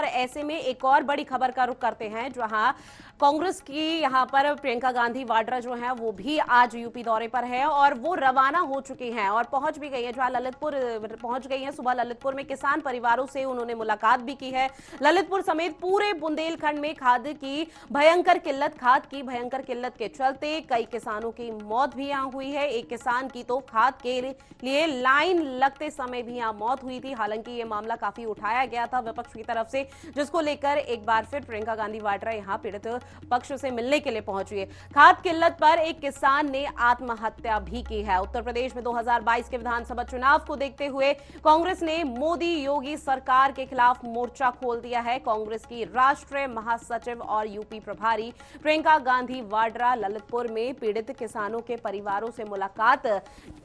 और ऐसे में एक और बड़ी खबर का रुख करते हैं, जहां कांग्रेस की यहां पर प्रियंका गांधी वाड्रा जो है वो भी आज यूपी दौरे पर है और वो रवाना हो चुकी हैं और पहुंच भी गई है, जहां ललितपुर पहुंच गई हैं। सुबह ललितपुर में किसान परिवारों से उन्होंने मुलाकात भी की है। ललितपुर समेत पूरे बुंदेलखंड में खाद की भयंकर किल्लत के चलते कई किसानों की मौत भी यहां हुई है। एक किसान की तो खाद के लिए लाइन लगते समय भी यहां मौत हुई थी। हालांकि यह मामला काफी उठाया गया था विपक्ष की तरफ से, जिसको लेकर एक बार फिर प्रियंका गांधी वाड्रा यहां पीड़ित पक्ष से मिलने के लिए पहुंची है। खाद किल्लत पर एक किसान ने आत्महत्या भी की है। उत्तर प्रदेश में 2022 के विधानसभा चुनाव को देखते हुए कांग्रेस ने मोदी योगी सरकार के खिलाफ मोर्चा खोल दिया है। कांग्रेस की राष्ट्रीय महासचिव और यूपी प्रभारी प्रियंका गांधी वाड्रा ललितपुर में पीड़ित किसानों के परिवारों से मुलाकात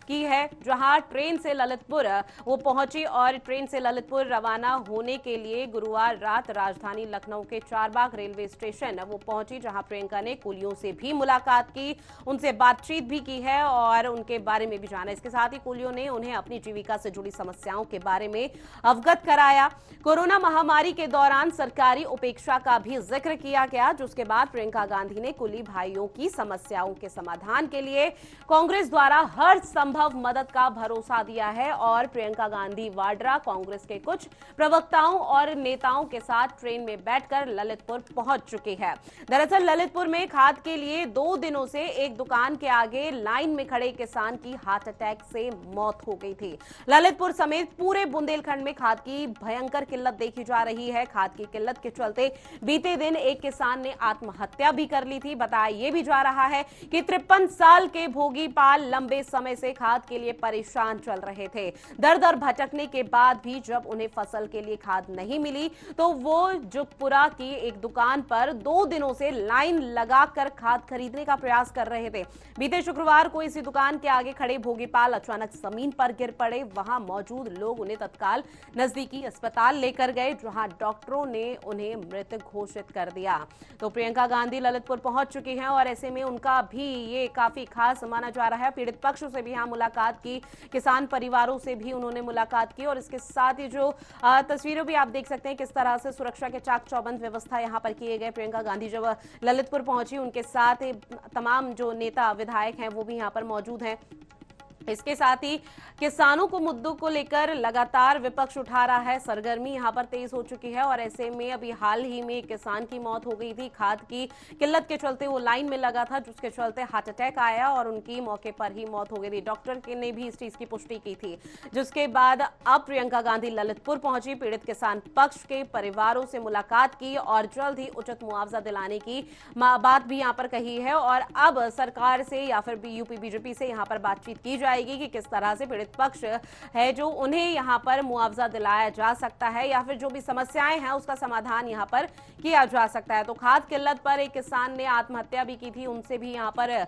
की है, जहां ट्रेन से ललितपुर वो पहुंची और ट्रेन से ललितपुर रवाना होने के लिए गुरुवार रात राजधानी लखनऊ के चारबाग रेलवे स्टेशन वो पहुंची, जहां प्रियंका ने कुलियों से भी मुलाकात की, उनसे बातचीत भी की है और उनके बारे में भी जाना। इसके साथ ही कुलियों ने उन्हें अपनी जीविका से जुड़ी समस्याओं के बारे में अवगत कराया। कोरोना महामारी के दौरान सरकारी उपेक्षा का भी जिक्र किया गया, जिसके बाद प्रियंका गांधी ने कुली भाइयों की समस्याओं के समाधान के लिए कांग्रेस द्वारा हर संभव मदद का भरोसा दिया है और प्रियंका गांधी वाड्रा कांग्रेस के कुछ प्रवक्ताओं और नेताओं के साथ ट्रेन में बैठकर ललितपुर पहुंच चुकी है। दरअसल ललितपुर में खाद के लिए 2 दिनों से एक दुकान के आगे लाइन में खड़े किसान की हार्ट अटैक से मौत हो गई थी। ललितपुर समेत पूरे बुंदेलखंड में खाद की भयंकर किल्लत देखी जा रही है। खाद की किल्लत के चलते बीते दिन एक किसान ने आत्महत्या भी कर ली थी। बताया यह भी जा रहा है कि 53 साल के भोगीपाल लंबे समय से खाद के लिए परेशान चल रहे थे। दर दर भटकने के बाद भी जब उन्हें फसल के लिए खाद नहीं मिली तो वो जुगपुरा की एक दुकान पर 2 दिनों से लाइन लगाकर खाद खरीदने का प्रयास कर रहे थे। बीते शुक्रवार को इसी दुकान के आगे खड़े भोगीपाल अचानक जमीन पर गिर पड़े। वहां मौजूद लोग उन्हें तत्काल नजदीकी अस्पताल लेकर गए, जहां डॉक्टरों ने उन्हें मृत घोषित कर दिया। तो प्रियंका गांधी ललितपुर पहुंच चुकी हैं और ऐसे में उनका भी ये काफी खास माना जा रहा है। पीड़ित पक्ष से भी यहां मुलाकात की, किसान परिवारों से भी उन्होंने मुलाकात की और इसके साथ ही जो तस्वीरों भी आप देख सकते हैं किस तरह से सुरक्षा के चाक चौबंद व्यवस्था यहां पर किए गए। प्रियंका गांधी जब ललितपुर पहुंची, उनके साथ तमाम जो नेता विधायक हैं वो भी यहां पर मौजूद हैं। इसके साथ ही किसानों को मुद्दों को लेकर लगातार विपक्ष उठा रहा है। सरगर्मी यहां पर तेज हो चुकी है और ऐसे में अभी हाल ही में एक किसान की मौत हो गई थी। खाद की किल्लत के चलते वो लाइन में लगा था, जिसके चलते हार्ट अटैक आया और उनकी मौके पर ही मौत हो गई थी। डॉक्टर ने भी इस चीज की पुष्टि की थी, जिसके बाद अब प्रियंका गांधी ललितपुर पहुंची, पीड़ित किसान पक्ष के परिवारों से मुलाकात की और जल्द ही उचित मुआवजा दिलाने की बात भी यहां पर कही है। और अब सरकार से या फिर यूपी बीजेपी से यहां पर बातचीत की जाएगी कि किस तरह से पीड़ित पक्ष है जो उन्हें यहां पर मुआवजा दिलाया जा सकता है या फिर जो भी समस्याएं हैं उसका समाधान यहां पर किया जा सकता है। तो खाद किल्लत पर एक किसान ने आत्महत्या भी की थी, उनसे भी यहां पर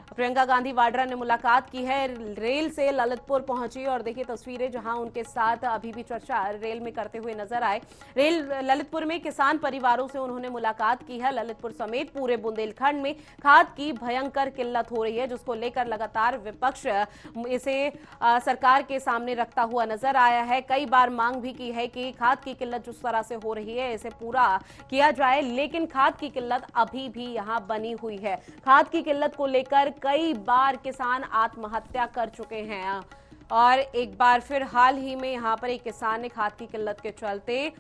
प्रियंका गांधी वाड्रा ने मुलाकात की है। रेल से ललितपुर पहुंची और देखिए तस्वीरें, जहां उनके साथ अभी भी चर्चा रेल में करते हुए नजर आए। ललितपुर में किसान परिवारों से उन्होंने मुलाकात की है। ललितपुर समेत पूरे बुंदेलखंड में खाद की भयंकर किल्लत हो रही है, जिसको लेकर लगातार विपक्ष इसे सरकार के सामने रखता हुआ नजर आया है। कई बार मांग भी की है कि खाद की किल्लत जिस तरह से हो रही है इसे पूरा किया जाए, लेकिन खाद की किल्लत अभी भी यहां बनी हुई है। खाद की किल्लत को लेकर कई बार किसान आत्महत्या कर चुके हैं और एक बार फिर हाल ही में यहां पर एक किसान ने खाद की किल्लत के चलते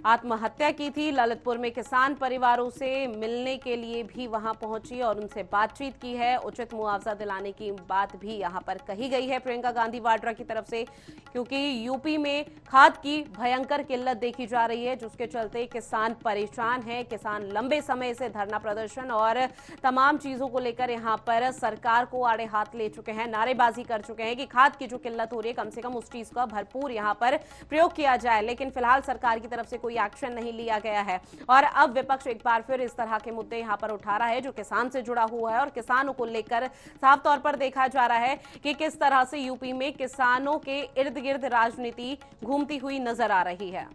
आत्महत्या की थी। ललितपुर में किसान परिवारों से मिलने के लिए भी वहां पहुंची और उनसे बातचीत की है। उचित मुआवजा दिलाने की बात भी यहां पर कही गई है प्रियंका गांधी वाड्रा की तरफ से, क्योंकि यूपी में खाद की भयंकर किल्लत देखी जा रही है, जिसके चलते किसान परेशान है। किसान लंबे समय से धरना प्रदर्शन और तमाम चीजों को लेकर यहां पर सरकार को आड़े हाथ ले चुके हैं, नारेबाजी कर चुके हैं कि खाद की जो किल्लत हो रही है कम से कम उस चीज का भरपूर यहां पर प्रयोग किया जाए, लेकिन फिलहाल सरकार की तरफ से कोई एक्शन नहीं लिया गया है। और अब विपक्ष एक बार फिर इस तरह के मुद्दे यहां पर उठा रहा है जो किसान से जुड़ा हुआ है और किसानों को लेकर साफ तौर पर देखा जा रहा है कि किस तरह से यूपी में किसानों के इर्द गिर्द राजनीति घूमती हुई नजर आ रही है।